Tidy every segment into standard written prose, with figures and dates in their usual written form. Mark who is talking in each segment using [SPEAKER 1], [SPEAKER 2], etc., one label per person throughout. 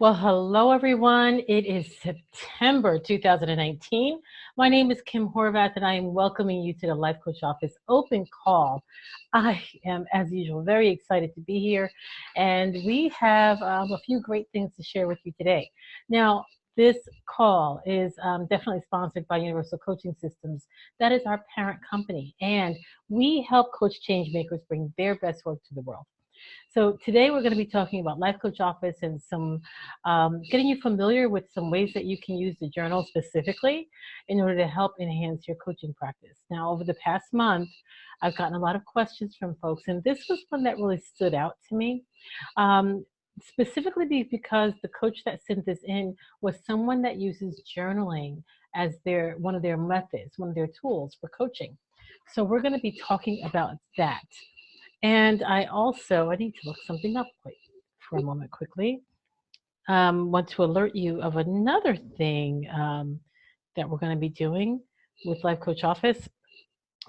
[SPEAKER 1] Well, hello everyone. It is September 2019. My name is Kim Horvath and I am welcoming you to the Life Coach Office open call. I am, as usual, very excited to be here and we have a few great things to share with you today. Now, this call is definitely sponsored by Universal Coaching Systems. That is our parent company, and we help coach change makers bring their best work to the world. So today we're going to be talking about Life Coach Office and some getting you familiar with some ways that you can use the journal specifically in order to help enhance your coaching practice. Now, over the past month, I've gotten a lot of questions from folks, and this was one that really stood out to me. Specifically because the coach that sent this in was someone that uses journaling as one of their methods, one of their tools for coaching. So we're going to be talking about that. And I need to look something up for a moment quickly. Want to alert you of another thing that we're going to be doing with Life Coach Office.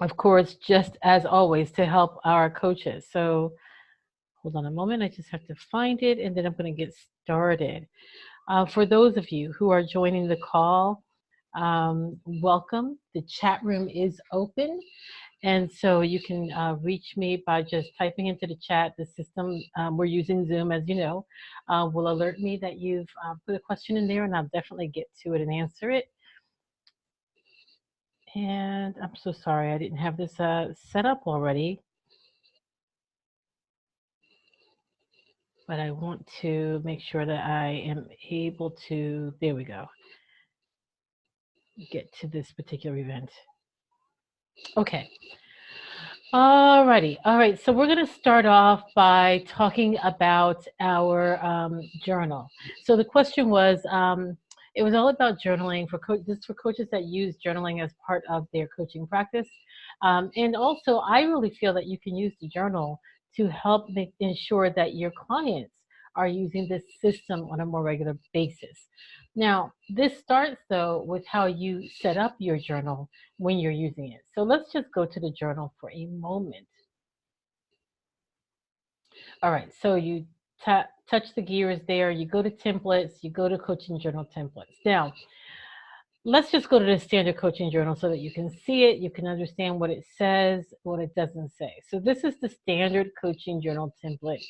[SPEAKER 1] Of course, just as always, to help our coaches. So hold on a moment. I just have to find it, and then I'm going to get started. For those of you who are joining the call, welcome. The chat room is open. And so you can reach me by just typing into the chat. The system, we're using Zoom, as you know, will alert me that you've put a question in there, and I'll definitely get to it and answer it. And I'm so sorry I didn't have this set up already. But I want to make sure that I am able to, there we go, get to this particular event. Okay. Alrighty. All right. So we're going to start off by talking about our journal. So the question was, it was all about journaling this is for coaches that use journaling as part of their coaching practice. And also, I really feel that you can use the journal to help ensure that your clients are using this system on a more regular basis. Now, this starts though with how you set up your journal when you're using it. So let's just go to the journal for a moment. All right, so you touch the gears there, you go to templates, you go to coaching journal templates. Now, let's just go to the standard coaching journal so that you can see it, you can understand what it says, what it doesn't say. So this is the standard coaching journal template.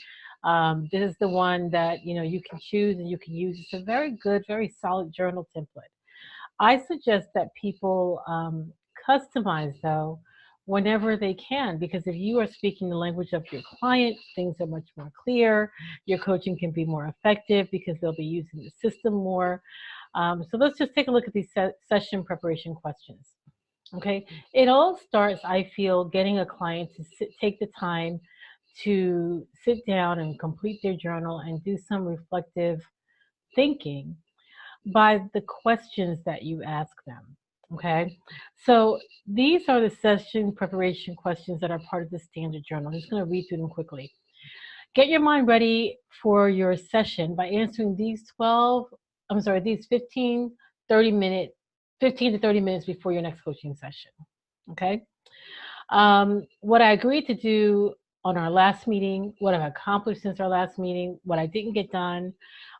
[SPEAKER 1] This is the one that you can choose and you can use. It's a very good, very solid journal template. I suggest that people customize though whenever they can, because if you are speaking the language of your client, things are much more clear. Your coaching can be more effective because they'll be using the system more. So let's just take a look at these session preparation questions. Okay, it all starts, I feel, getting a client to take the time to sit down and complete their journal and do some reflective thinking by the questions that you ask them. Okay, so these are the session preparation questions that are part of the standard journal. I'm just going to read through them quickly. Get your mind ready for your session by answering these 15 to 30 minutes before your next coaching session. Okay, what I agreed to do on our last meeting, what I've accomplished since our last meeting, what I didn't get done,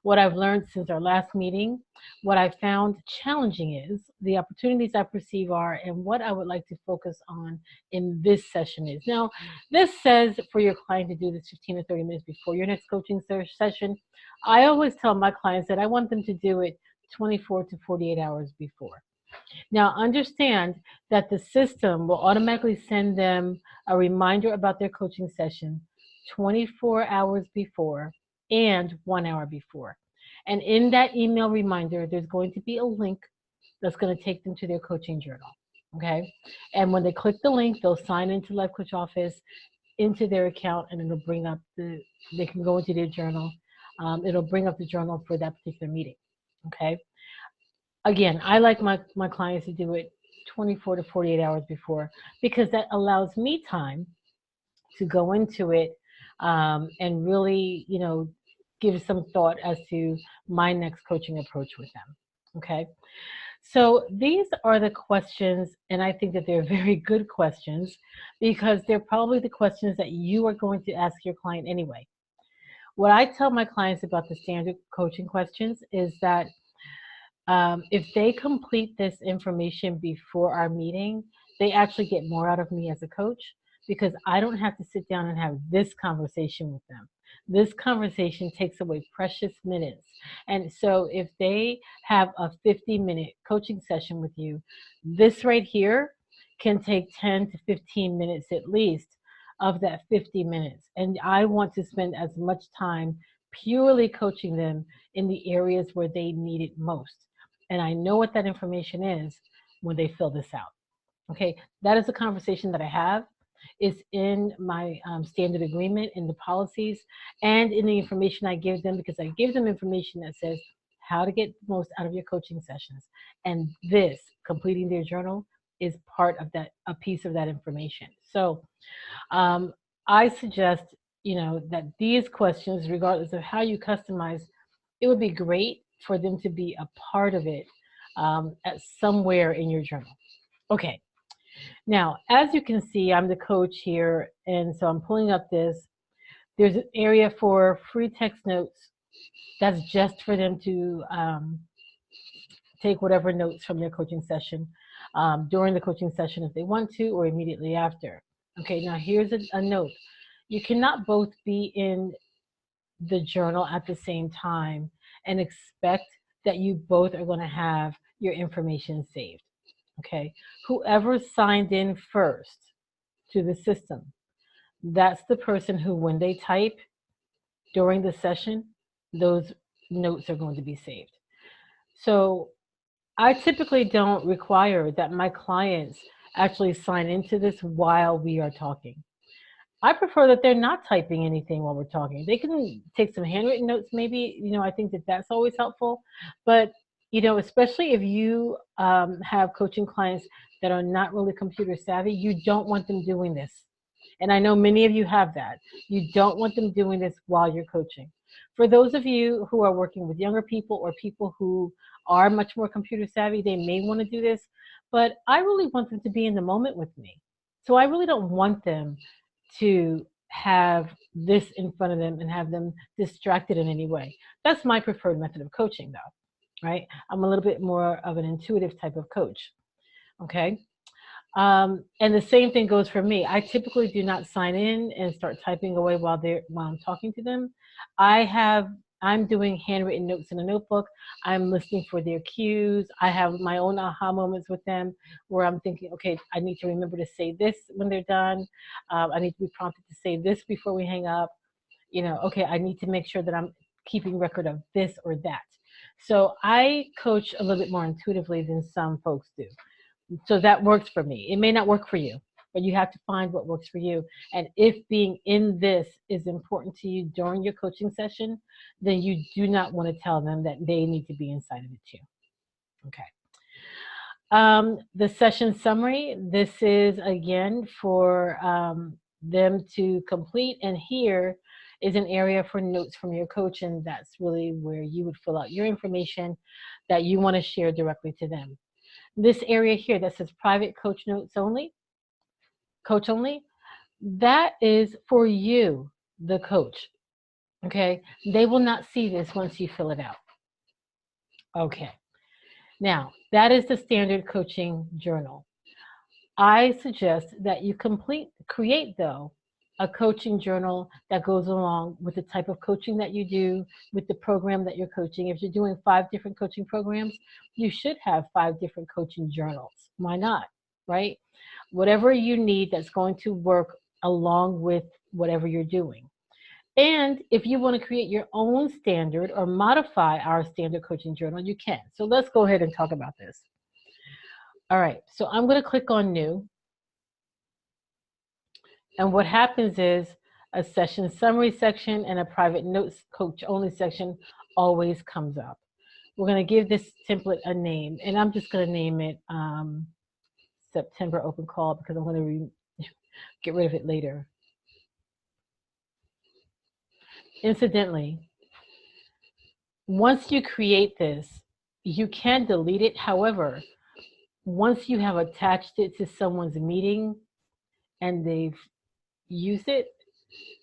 [SPEAKER 1] what I've learned since our last meeting, what I found challenging is, the opportunities I perceive are, and what I would like to focus on in this session is. Now, this says for your client to do this 15 to 30 minutes before your next coaching session. I always tell my clients that I want them to do it 24 to 48 hours before. Now, understand that the system will automatically send them a reminder about their coaching session 24 hours before and 1 hour before. And in that email reminder, there's going to be a link that's going to take them to their coaching journal. Okay. And when they click the link, they'll sign into Life Coach Office, into their account, and it'll bring up they can go into their journal. It'll bring up the journal for that particular meeting. Okay. Again, I like my clients to do it 24 to 48 hours before, because that allows me time to go into it and really, give some thought as to my next coaching approach with them. Okay. So these are the questions, and I think that they're very good questions because they're probably the questions that you are going to ask your client anyway. What I tell my clients about the standard coaching questions is that if they complete this information before our meeting, they actually get more out of me as a coach because I don't have to sit down and have this conversation with them. This conversation takes away precious minutes. And so if they have a 50-minute coaching session with you, this right here can take 10 to 15 minutes at least of that 50 minutes. And I want to spend as much time purely coaching them in the areas where they need it most. And I know what that information is when they fill this out. Okay, that is a conversation that I have. It's in my standard agreement, in the policies, and in the information I give them, because I give them information that says how to get the most out of your coaching sessions. And this, completing their journal, is part of that, a piece of that information. So um, I suggest, that these questions, regardless of how you customize, it would be great for them to be a part of it at somewhere in your journal. Okay. Now, as you can see, I'm the coach here, and so I'm pulling up this. There's an area for free text notes. That's just for them to take whatever notes from their coaching session during the coaching session if they want to, or immediately after. Okay, now here's a note. You cannot both be in the journal at the same time and expect that you both are going to have your information saved. Okay, whoever signed in first to the system, that's the person who, when they type during the session, those notes are going to be saved. So I typically don't require that my clients actually sign into this while we are talking. I prefer that they're not typing anything while we're talking. They can take some handwritten notes, maybe. I think that that's always helpful. But especially if you have coaching clients that are not really computer savvy, you don't want them doing this. And I know many of you have that. You don't want them doing this while you're coaching. For those of you who are working with younger people or people who are much more computer savvy, they may want to do this. But I really want them to be in the moment with me. So I really don't want them to have this in front of them and have them distracted in any way. That's my preferred method of coaching, though, right? I'm a little bit more of an intuitive type of coach, okay? And the same thing goes for me. I typically do not sign in and start typing away while I'm talking to them. I'm doing handwritten notes in a notebook. I'm listening for their cues. I have my own aha moments with them where I'm thinking, okay, I need to remember to say this when they're done. I need to be prompted to say this before we hang up. Okay, I need to make sure that I'm keeping record of this or that. So I coach a little bit more intuitively than some folks do. So that works for me. It may not work for you, but you have to find what works for you. And if being in this is important to you during your coaching session, then you do not want to tell them that they need to be inside of it too. Okay. The session summary, this is again for them to complete. And here is an area for notes from your coach. And that's really where you would fill out your information that you want to share directly to them. This area here that says private coach notes only, coach only, that is for you, the coach. Okay, they will not see this once you fill it out. Okay, now that is the standard coaching journal. I suggest that you create though a coaching journal that goes along with the type of coaching that you do, with the program that you're coaching. If you're doing 5 different coaching programs, you should have 5 different coaching journals. Why not, right? Whatever you need that's going to work along with whatever you're doing. And if you want to create your own standard or modify our standard coaching journal, you can. So let's go ahead and talk about this. All right, so I'm going to click on New. And what happens is a session summary section and a private notes coach only section always comes up. We're going to give this template a name, and I'm just going to name it September Open Call because I'm going to get rid of it later. Incidentally, once you create this, you can delete it. However, once you have attached it to someone's meeting and they've used it,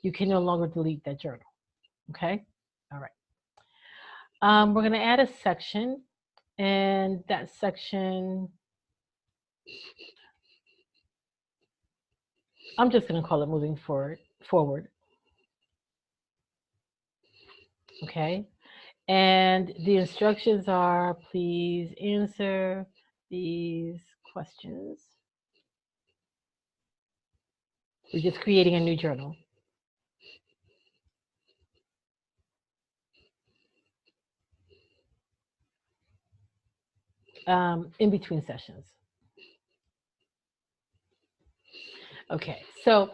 [SPEAKER 1] you can no longer delete that journal. Okay? All right. We're going to add a section, and that section, I'm just going to call it moving forward. Okay? And the instructions are, please answer these questions. We're just creating a new journal. In between sessions. Okay, so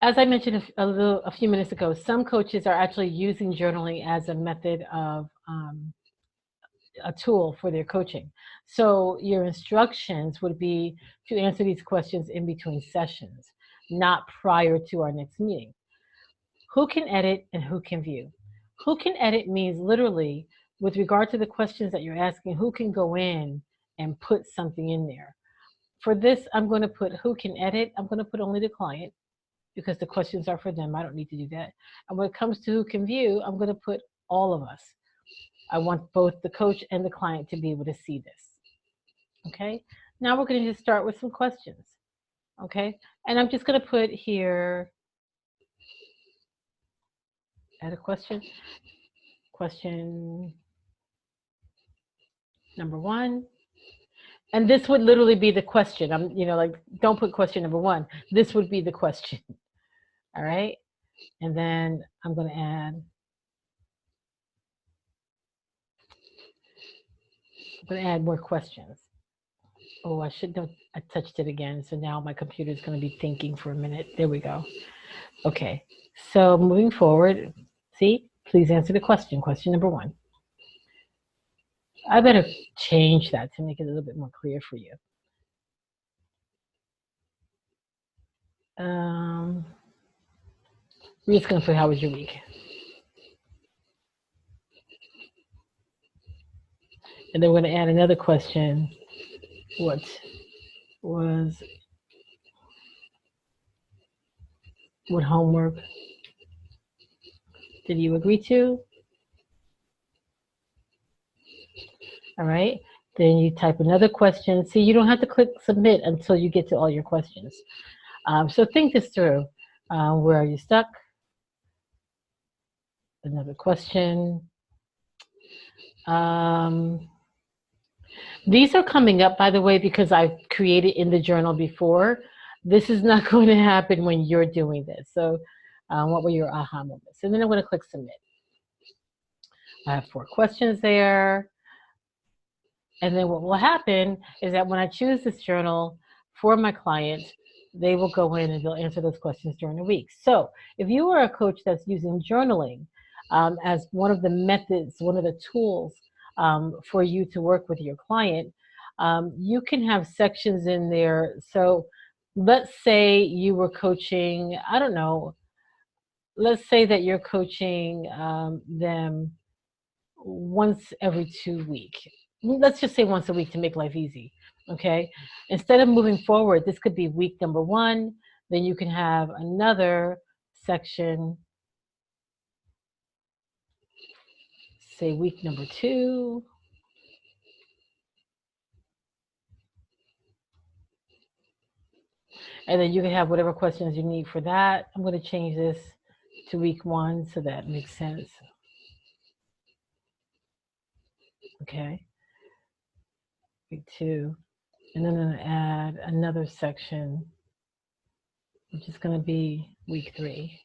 [SPEAKER 1] as I mentioned a few minutes ago, some coaches are actually using journaling as a method of a tool for their coaching. So your instructions would be to answer these questions in between sessions, not prior to our next meeting. Who can edit and who can view? Who can edit means literally, with regard to the questions that you're asking, who can go in and put something in there. For this, I'm going to put who can edit. I'm going to put only the client because the questions are for them. I don't need to do that. And when it comes to who can view, I'm going to put all of us. I want both the coach and the client to be able to see this. Okay, now we're going to just start with some questions. Okay, and I'm just going to put here, add a question. Question number 1. And this would literally be the question. Like, don't put question number 1. This would be the question. All right. And then I'm going to add more questions. Oh, I shouldn't have I touched it again. So now my computer is going to be thinking for a minute. There we go. Okay. So moving forward, see, please answer the question. Question number 1. I better change that to make it a little bit more clear for you. We're just going to put, how was your week? And then we're going to add another question. What homework did you agree to? All right. Then you type another question. See, you don't have to click submit until you get to all your questions. So think this through. Where are you stuck? Another question. These are coming up, by the way, because I've created in the journal before. This is not going to happen when you're doing this. So what were your aha moments? And then I'm going to click submit. I have 4 questions there. And then what will happen is that when I choose this journal for my clients, they will go in and they'll answer those questions during the week. So if you are a coach that's using journaling as one of the methods, one of the tools for you to work with your client, you can have sections in there. So let's say you were coaching, I don't know, let's say that you're coaching them once every 2 weeks. Let's just say once a week to make life easy, okay? Instead of moving forward, this could be week number 1, then you can have another section, say week number 2, and then you can have whatever questions you need for that. I'm going to change this to week 1 so that makes sense. Okay, week 2, and then I'm going to add another section, which is going to be week 3.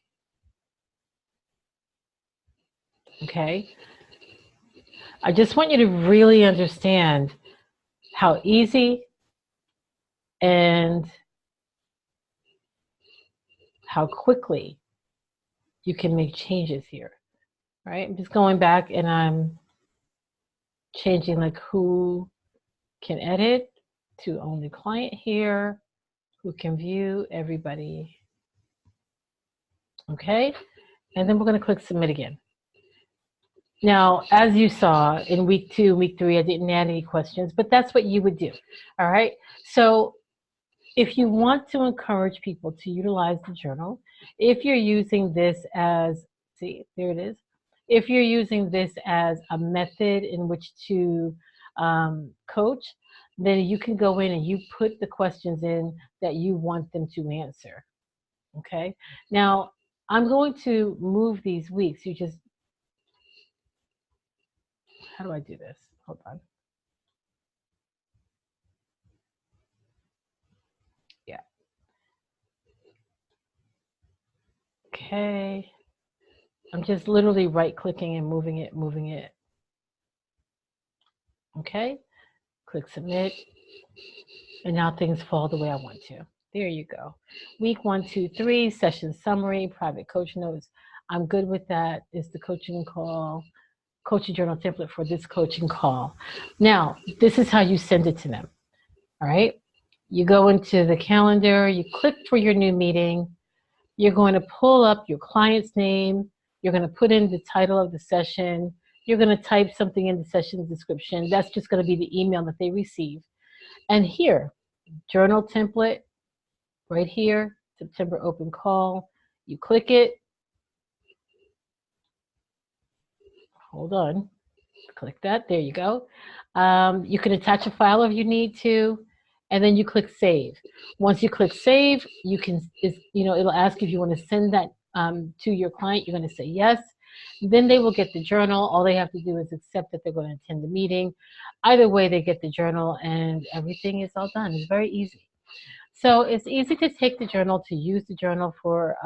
[SPEAKER 1] Okay, I just want you to really understand how easy and how quickly you can make changes here, right? I'm just going back and I'm changing like who can edit to only client here, who can view, everybody. Okay, and then we're going to click submit again. Now, as you saw in week 2, week 3, I didn't add any questions, but that's what you would do. All right, so if you want to encourage people to utilize the journal, if you're using this as See, there it is. If you're using this as a method in which to coach, then you can go in and you put the questions in that you want them to answer. Okay. Now, I'm going to move these weeks. You just, how do I do this? Hold on. Yeah. Okay. I'm just literally right clicking and moving it, moving it. Okay. Click submit. And now things fall the way I want to. There you go. Week 1, 2, 3, session summary, private coach notes. I'm good with that. It's the coaching call, coaching journal template for this coaching call. Now, this is how you send it to them. All right. You go into the calendar, you click for your new meeting. You're going to pull up your client's name. You're going to put in the title of the session. You're going to type something in the session description. That's just going to be the email that they receive. And here, journal template, right here, September open call. You click it. Hold on. Click that. There you go. You can attach a file if you need to, and then you click save. Once you click save, you can, it'll ask if you want to send that to your client. You're going to say yes. Then they will get the journal. All they have to do is accept that they're going to attend the meeting. Either way, they get the journal, and everything is all done. It's very easy. So it's easy to take the journal, to use the journal for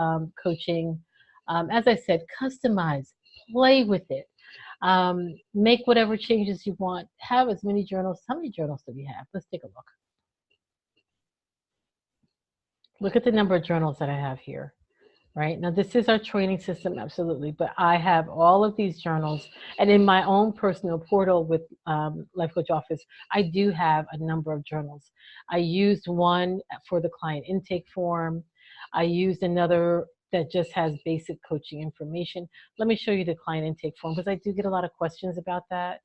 [SPEAKER 1] coaching. As I said, customize, play with it. Make whatever changes you want. Have as many journals. How many journals do we have? Let's take a look. Look at the number of journals that I have here. Right now, this is our training system, absolutely. But I have all of these journals, and in my own personal portal with Life Coach Office, I do have a number of journals. I used one for the client intake form. I used another that just has basic coaching information. Let me show you the client intake form because I do get a lot of questions about that.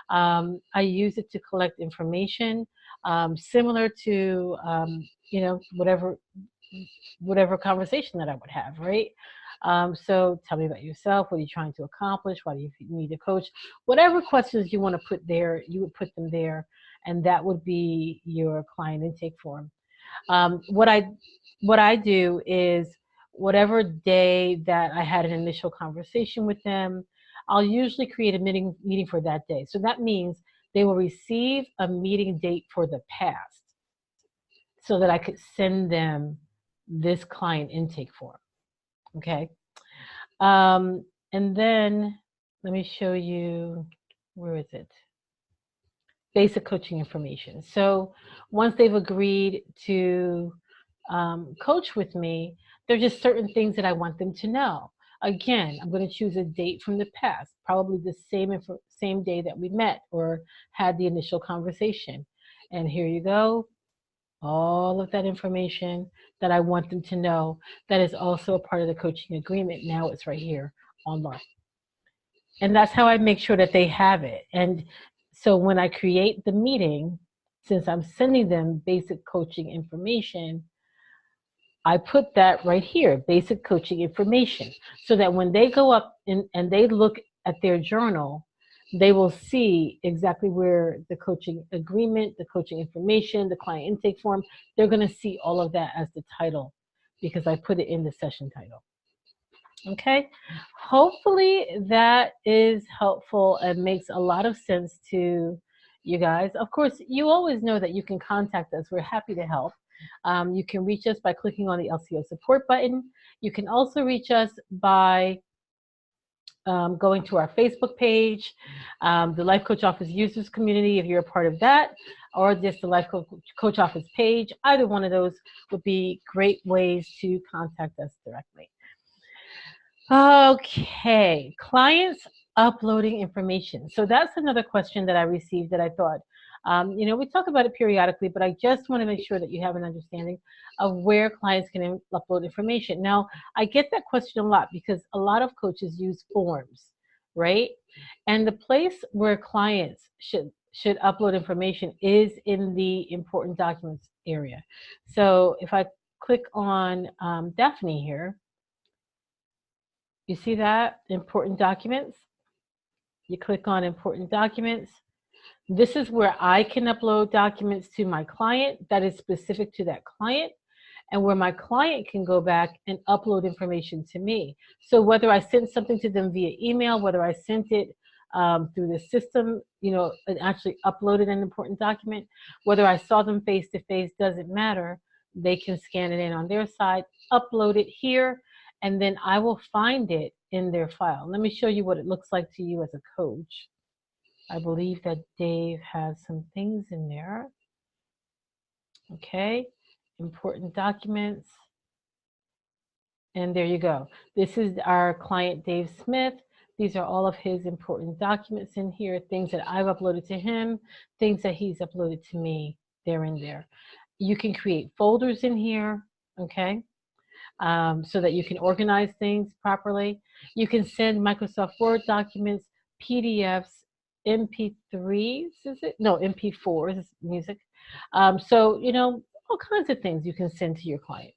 [SPEAKER 1] I use it to collect information similar to whatever conversation that I would have, right? So tell me about yourself. What are you trying to accomplish? Why do you need a coach? Whatever questions you want to put there, you would put them there, and that would be your client intake form. What I do is whatever day that I had an initial conversation with them, I'll usually create a meeting for that day. So that means they will receive a meeting date for the past so that I could send them this client intake form. Okay. And then let me show you, where is it? Basic coaching information. So once they've agreed to coach with me, there's just certain things that I want them to know. Again, I'm going to choose a date from the past, probably the same day that we met or had the initial conversation. And here you go. All of that information that I want them to know that is also a part of the coaching agreement. Now it's right here online. And that's how I make sure that they have it. And so when I create the meeting, since I'm sending them basic coaching information, I put that right here, basic coaching information, so that when they go up and they look at their journal, they will see exactly where the coaching agreement, the coaching information, the client intake form, they're going to see all of that as the title because I put it in the session title. Okay, hopefully that is helpful and makes a lot of sense to you guys. Of course, you always know that you can contact us. We're happy to help. You can reach us by clicking on the LCO support button. You can also reach us by going to our Facebook page, the Life Coach Office Users Community, if you're a part of that, or just the Life Coach Office page. Either one of those would be great ways to contact us directly. Okay, clients uploading information. So that's another question that I received that I thought, we talk about it periodically, but I just want to make sure that you have an understanding of where clients can upload information. Now, I get that question a lot because a lot of coaches use forms, right? And the place where clients should upload information is in the important documents area. So if I click on Daphne here, You see that? Important documents. You click on important documents. This is where I can upload documents to my client that is specific to that client, and where my client can go back and upload information to me. So whether I sent something to them via email, whether I sent it through the system, and actually uploaded an important document, whether I saw them face to face, doesn't matter. They can scan it in on their side, upload it here, and then I will find it in their file. Let me show you what it looks like to you as a coach. I believe that Dave has some things in there. Okay, important documents. And there you go. This is our client, Dave Smith. These are all of his important documents in here, things that I've uploaded to him, things that he's uploaded to me. They're in there. You can create folders in here, okay, so that you can organize things properly. You can send Microsoft Word documents, PDFs, MP3s, is it? No, MP4s, music. So, all kinds of things you can send to your client.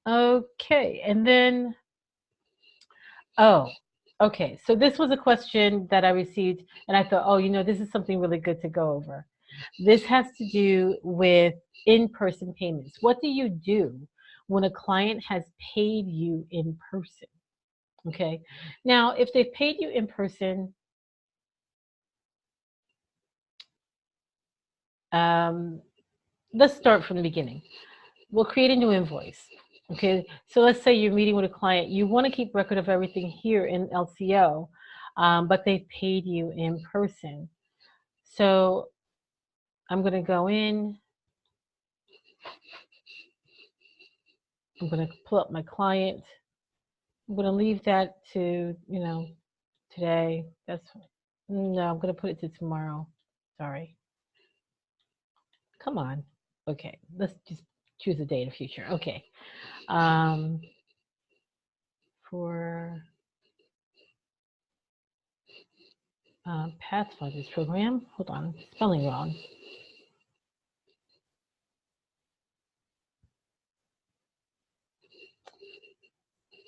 [SPEAKER 1] Okay, and then, okay, so this was a question that I received, and I thought, this is something really good to go over. This has to do with in-person payments. What do you do when a client has paid you in person? Okay, now if they've paid you in person, let's start from the beginning. We'll create a new invoice. Okay, so let's say you're meeting with a client. You want to keep record of everything here in LCO, but they've paid you in person. So I'm going to go in. I'm going to pull up my client. I'm going to leave that to, today. No, I'm going to put it to tomorrow. Sorry. Come on. Okay, let's just choose a day in the future. Okay. For Pathfinders program. Hold on, spelling wrong.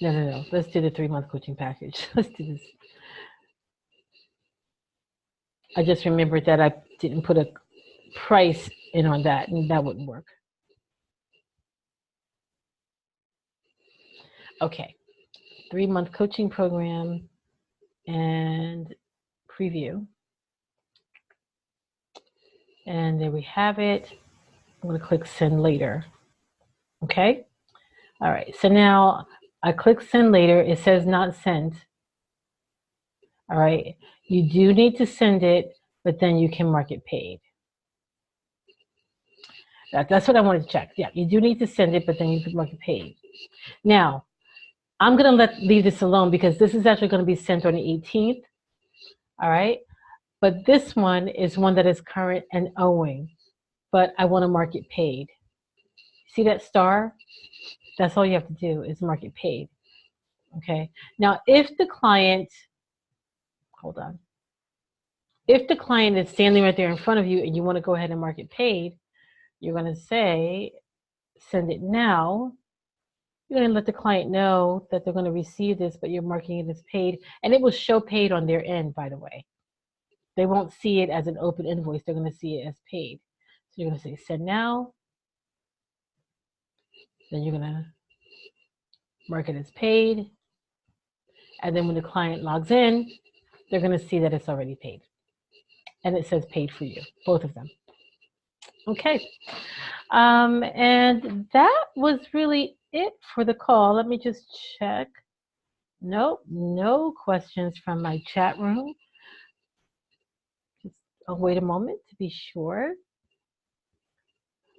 [SPEAKER 1] No. Let's do the 3-month coaching package. Let's do this. I just remembered that I didn't put a price in on that, and that wouldn't work. Okay, 3-month coaching program and preview. And there we have it. I'm going to click send later. Okay. All right. So now I click send later. It says not sent. All right. You do need to send it, but then you can mark it paid. That's what I wanted to check. Yeah, you do need to send it, but then you can mark it paid. Now, I'm going to leave this alone because this is actually going to be sent on the 18th. All right. But this one is one that is current and owing, but I want to mark it paid. See that star? That's all you have to do is mark it paid. Okay. Now, if the client, hold on. If the client is standing right there in front of you and you want to go ahead and mark it paid, you're going to say, send it now. You're going to let the client know that they're going to receive this, but you're marking it as paid. And it will show paid on their end, by the way. They won't see it as an open invoice. They're going to see it as paid. So you're going to say, send now. Then you're going to mark it as paid. And then when the client logs in, they're going to see that it's already paid. And it says paid for you, both of them. Okay. And that was really it for the call. Let me just check. Nope, no questions from my chat room. Just wait a moment to be sure.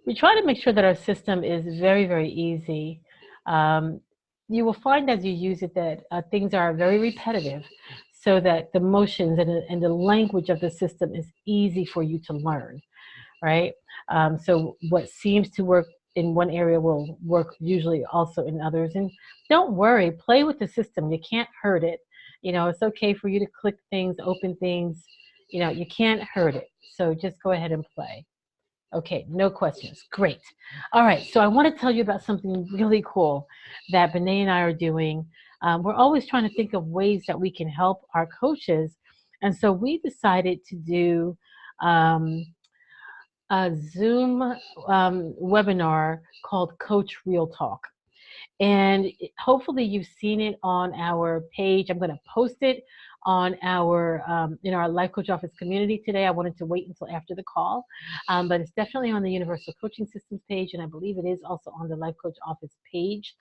[SPEAKER 1] We try to make sure that our system is very, very easy. You will find as you use it that things are very repetitive so that the motions and the language of the system is easy for you to learn, right? So what seems to work in one area will work usually also in others. And don't worry, play with the system. You can't hurt it. It's okay for you to click things, open things. You can't hurt it. So just go ahead and play. Okay, no questions. Great. All right, so I want to tell you about something really cool that Benet and I are doing. We're always trying to think of ways that we can help our coaches. And so we decided to do um, a Zoom webinar called Coach Real Talk. And hopefully you've seen it on our page. I'm going to post it on our in our Life Coach Office community today. I wanted to wait until after the call, but it's definitely on the Universal Coaching Systems page, and I believe it is also on the Life Coach Office page,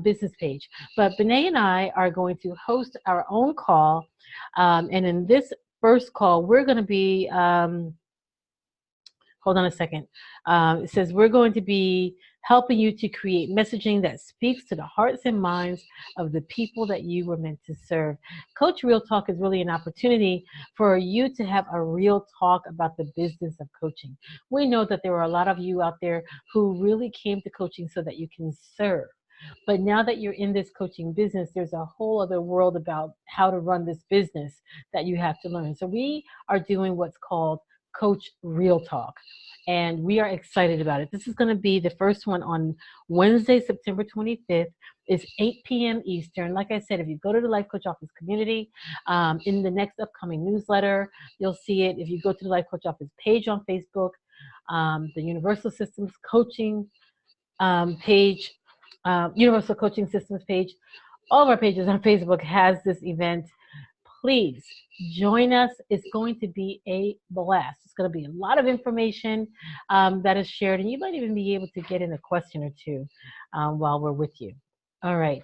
[SPEAKER 1] business page. But Benet and I are going to host our own call, and in this first call, we're going to be hold on a second. It says we're going to be helping you to create messaging that speaks to the hearts and minds of the people that you were meant to serve. Coach Real Talk is really an opportunity for you to have a real talk about the business of coaching. We know that there are a lot of you out there who really came to coaching so that you can serve. But now that you're in this coaching business, there's a whole other world about how to run this business that you have to learn. So we are doing what's called Coach Real Talk. And we are excited about it. This is going to be the first one on Wednesday, September 25th. It's 8 p.m. Eastern. Like I said, if you go to the Life Coach Office community, in the next upcoming newsletter, you'll see it. If you go to the Life Coach Office page on Facebook, the Universal Systems Coaching page, Universal Coaching Systems page, all of our pages on Facebook has this event. Please join us. It's going to be a blast. It's going to be a lot of information that is shared, and you might even be able to get in a question or two while we're with you. All right.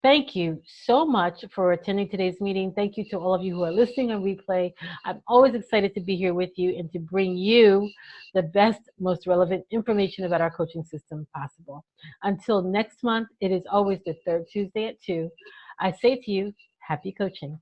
[SPEAKER 1] Thank you so much for attending today's meeting. Thank you to all of you who are listening on replay. I'm always excited to be here with you and to bring you the best, most relevant information about our coaching system possible. Until next month, it is always the third Tuesday at 2. I say to you, happy coaching.